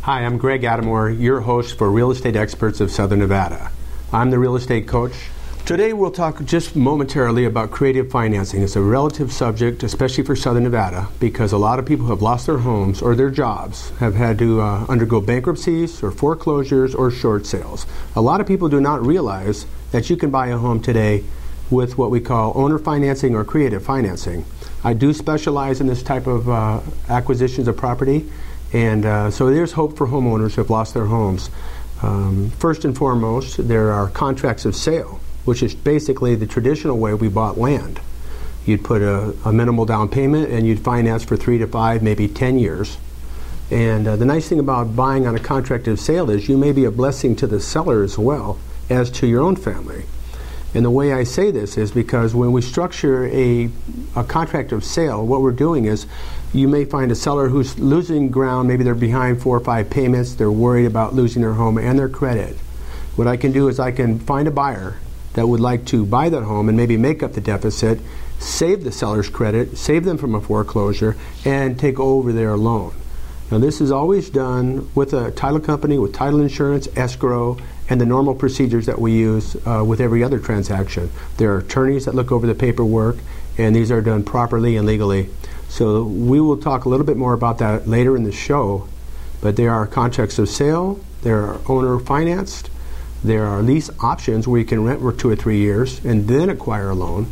Hi, I'm Greg Adamour, your host for Real Estate Experts of Southern Nevada. I'm the real estate coach. Today we'll talk just momentarily about creative financing. It's a relative subject, especially for Southern Nevada, because a lot of people have lost their homes or their jobs, have had to undergo bankruptcies or foreclosures or short sales. A lot of people do not realize that you can buy a home today with what we call owner financing or creative financing. I do specialize in this type of acquisitions of property, and so there's hope for homeowners who have lost their homes. First and foremost, there are contracts of sale, which is basically the traditional way we bought land. You'd put a minimal down payment and you'd finance for 3 to 5, maybe 10 years. And the nice thing about buying on a contract of sale is you may be a blessing to the seller as well as to your own family. And the way I say this is because when we structure a contract of sale, what we're doing is you may find a seller who's losing ground, maybe they're behind 4 or 5 payments, they're worried about losing their home and their credit. What I can do is I can find a buyer that would like to buy that home and maybe make up the deficit, save the seller's credit, save them from a foreclosure, and take over their loan. Now this is always done with a title company, with title insurance, escrow, and the normal procedures that we use with every other transaction. There are attorneys that look over the paperwork, and these are done properly and legally. So we will talk a little bit more about that later in the show, but there are contracts of sale, there are owner financed, there are lease options where you can rent for 2 or 3 years and then acquire a loan.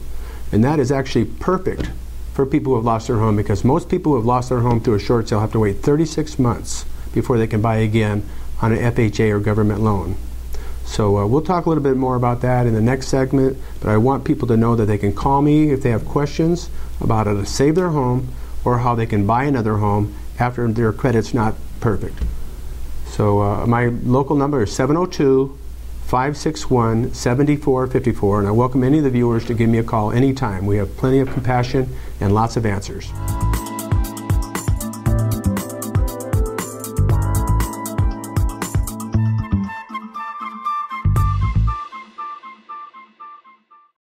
And that is actually perfect for people who have lost their home, because most people who have lost their home through a short sale have to wait 36 months before they can buy again on an FHA or government loan. So we'll talk a little bit more about that in the next segment, but I want people to know that they can call me if they have questions about how to save their home or how they can buy another home after their credit's not perfect. So my local number is 702-561-7454, and I welcome any of the viewers to give me a call anytime. We have plenty of compassion and lots of answers.